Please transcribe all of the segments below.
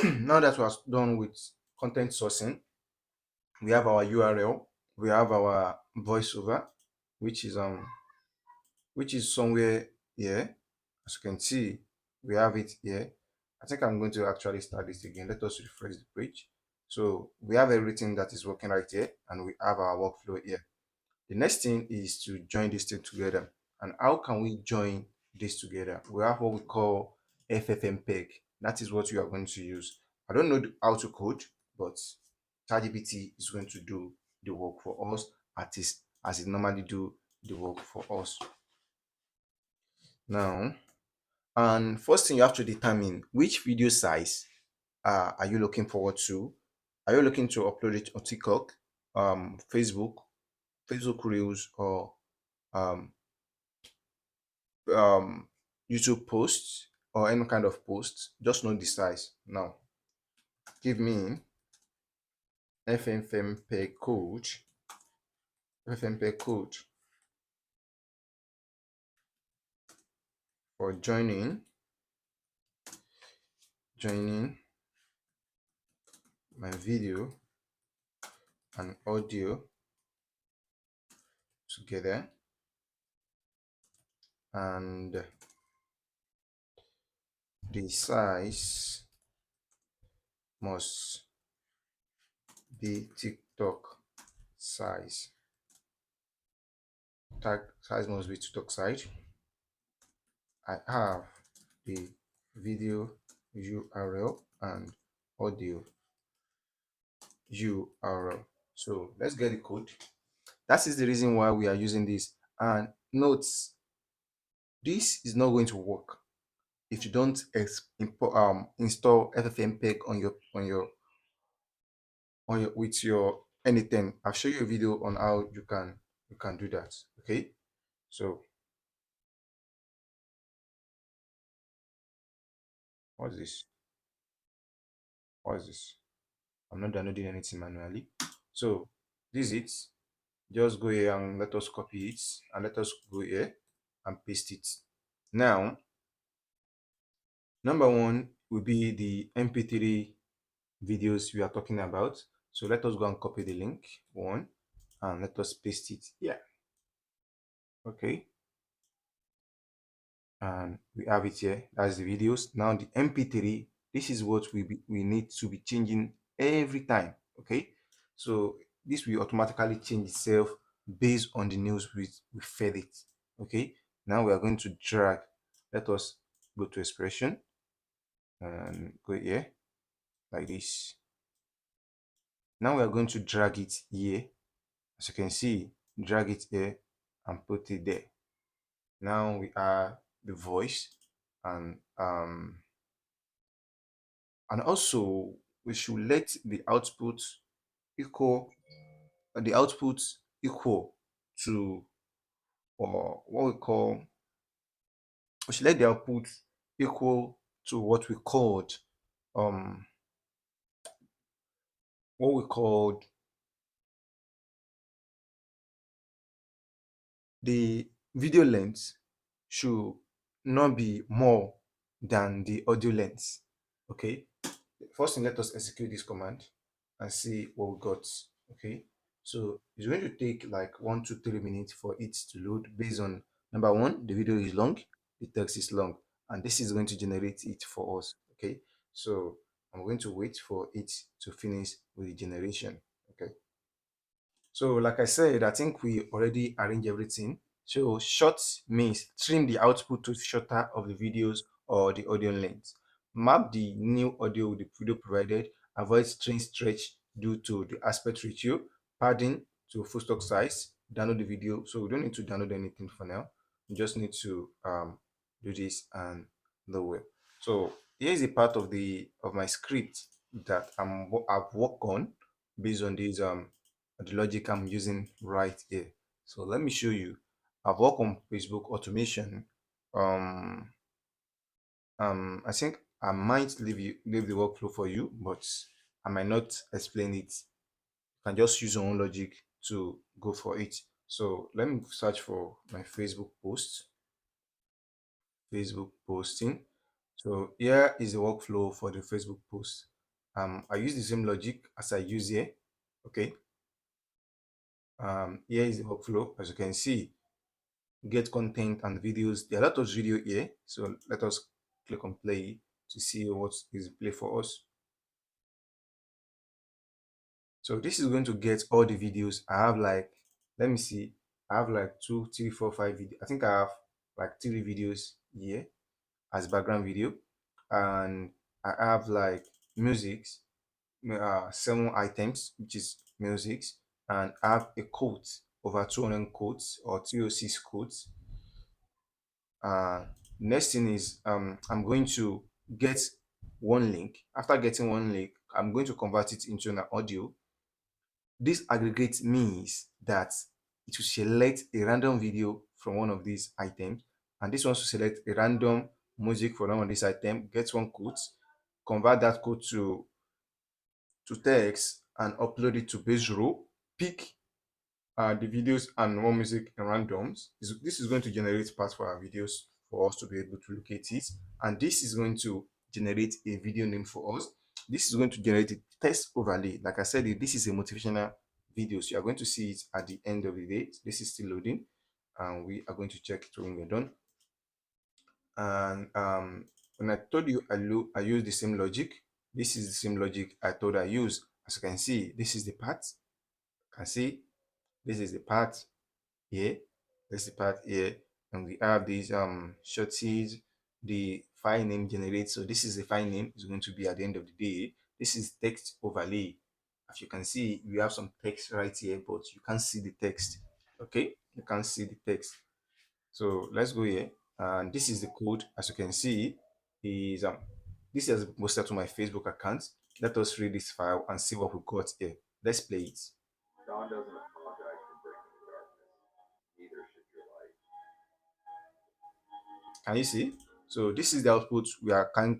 Now that we're done with content sourcing, we have our URL, we have our voiceover, which is somewhere here. As you can see, we have it here. I think I'm going to actually start this again. Let us refresh the page. So we have everything that is working right here, and we have our workflow here. The next thing is to join this thing together. And how can we join this together? We have what we call FFmpeg. That is what we are going to use. I don't know how to code, but ChatGPT is going to do the work for us, at least as it normally do the work for us. Now, and first thing you have to determine which video size are you looking forward to. Are you looking to upload it on TikTok, Facebook Reels, or um, um, YouTube posts, or any kind of post? Just know the size. Now, give me FFmpeg code, FFmpeg code for joining my video and audio together, and the size must be TikTok size. Tag size must be TikTok size. I have the video URL and audio URL. So let's get the code. That is the reason why we are using this. And notes, this is not going to work if you don't install FFmpeg on your with your anything. I'll show you a video on how you can do that. Okay, so what's this? What's this? I'm not downloading anything manually. So this is it. Just go here and let us copy it, and let us go here and paste it. Now, number one will be the mp3 videos we are talking about. So let us go and copy the link one, and let us paste it here. Okay, and we have it here. That's the videos. Now the mp3, this is what we need to be changing every time. Okay, so this will automatically change itself based on the news we fed it. Okay, now we are going to drag. Let us go to expression and go here like this. Now we are going to drag it here. As you can see, drag it here and put it there. Now we are the voice, and also we should let equal the output equal to, or what we call, we should let the output equal to what we called um what we called the video length should not be more than the audio length. Okay, first thing, let us execute this command and see what we got. Okay, so it's going to take like 1 to 3 minutes for it to load, based on number one, the video is long, the text is long, and this is going to generate it for us. Okay, so I'm going to wait for it to finish with the generation. Okay, so like I said, I think we already arranged everything. So short means trim the output to shorter of the videos or the audio length. Map the new audio with the video provided. Avoid stretch due to the aspect ratio. Padding to full stock size. Download the video. So we don't need to download anything for now. We just need to do this and the way. So here's a part of my script that I've worked on based on these the logic I'm using right here. So let me show you. I've worked on Facebook automation. Um, I think I might leave the workflow for you, but I might not explain it. You can just use your own logic to go for it. So let me search for my Facebook post, Facebook posting. So here is the workflow for the Facebook post. I use the same logic as I use here. Okay. Here is the workflow. As you can see, get content and videos. There are a lot of video here. So let us click on play to see what is play for us. So this is going to get all the videos. I have like, let me see, I have like 2, 3, 4, 5 videos. I think I have like 3 videos here as background video, and I have like musics, 7 items, which is musics, and I have a quote, over 200 quotes or 306 quotes. uh Next thing is I'm going to get one link. After getting one link, I'm going to convert it into an audio. This aggregate means that it will select a random video from one of these items, and this wants to select a random music from one of these items, get one code, convert that code to text, and upload it to base row, pick the videos and one music in randoms. This is going to generate parts for our videos for us to be able to locate it, and this is going to generate a video name for us. This is going to generate a text overlay. Like I said, this is a motivational video, so you are going to see it at the end of the day. This is still loading, and we are going to check it when we're done. And when I told you I use the same logic, this is the same logic I told I use. As you can see, this is the part. You can see this is the part here. This is the part here, and we have these shorties. The file name generates. So this is the file name is going to be at the end of the day. This is text overlay. As you can see, we have some text right here, but you can't see the text. Okay, you can't see the text. So let's go here, and this is the code. As you can see, is this is posted to my Facebook account. Let us read this file and see what we got here. Let's play it. Dawn doesn't apologize for breaking the darkness. Neither should your light. Can you see? So this is the output we are kind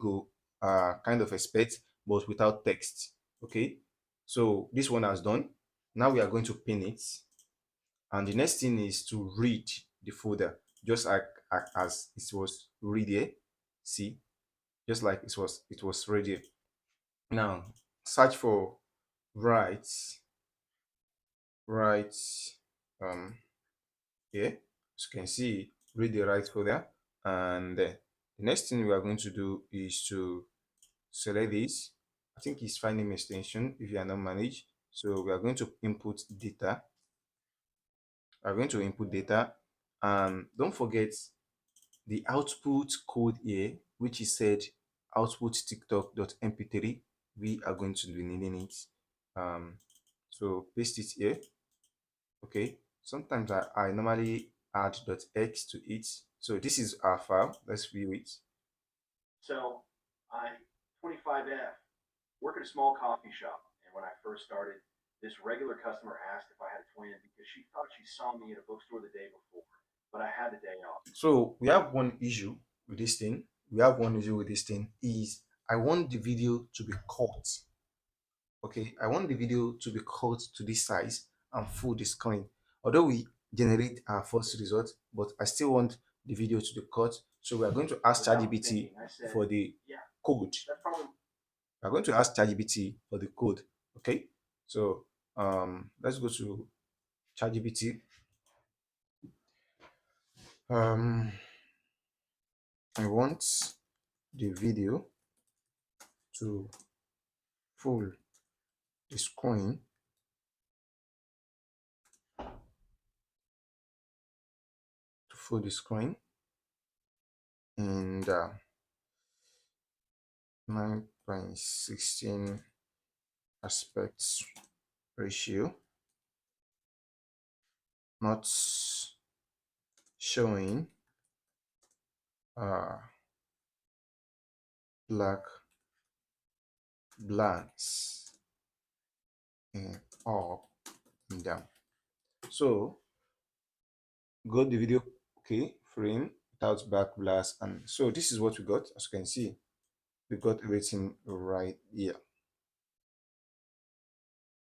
of expect, but without text. Okay. So this one has done. Now we are going to pin it, and the next thing is to read the folder, just like as it was read here. See, just like it was read here. Now search for write write here. As you can see, read the right folder, and the next thing we are going to do is to select this. I think it's file name extension if you are not managed. So we are going to input data. We are going to input data, and don't forget the output code here, which is said output tiktok.mp3. We are going to be needing it. So paste it here. Okay, sometimes I normally add .x to it. So this is our file. Let's view it. So I'm 25F, work at a small coffee shop, and when I first started, this regular customer asked if I had a twin because she thought she saw me at a bookstore the day before, but I had the day off. So we have one issue with this thing. Is I want the video to be cut. Okay, I want the video to be cut to this size and full the screen. Although we generate our first result, but I still want the video to be cut. So we are going to ask ChatGPT for the code. We are going to ask ChatGPT for the code. Okay, so let's go to ChatGPT. I want the video to full the screen and 9.16 aspect ratio, not showing black blanks and up and down. So got the video, okay, frame without back blast, and so this is what we got. As you can see, we got everything right here.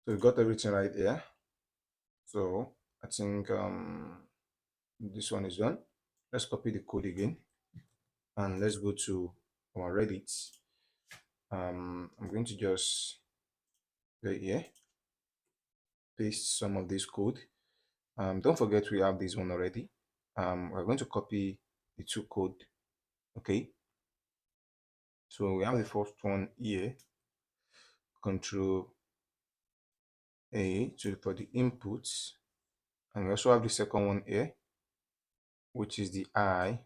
So we got everything right here. So I think this one is done. Let's copy the code again, and let's go to our Reddit. I'm going to just go here, paste some of this code. Don't forget we have this one already. We're going to copy the two code. Okay, so we have the first one here, Control A for the inputs, and we also have the second one here, which is the I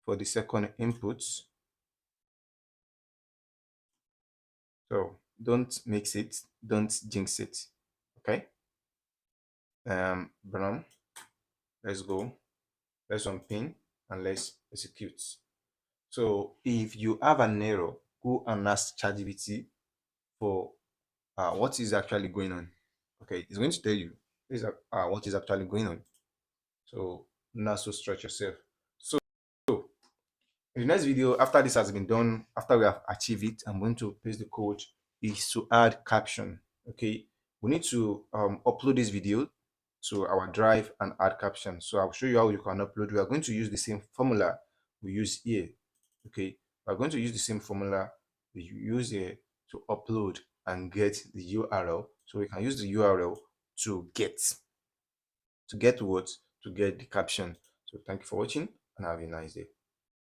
for the second inputs. So don't mix it, don't jinx it. Okay. Bram, let's go. Let's unpin and let's execute. So if you have an error, go and ask ChatGPT for what is actually going on. Okay, it's going to tell you what is actually going on. So not so stretch yourself. So in the next video, after this has been done, after we have achieved it, I'm going to paste the code is to add caption. Okay, we need to upload this video to our drive and add caption. So I'll show you how you can upload. We are going to use the same formula we use here. Okay, we're going to use the same formula we use here to upload and get the URL. So we can use the URL to get what, to get the caption. So thank you for watching and have a nice day.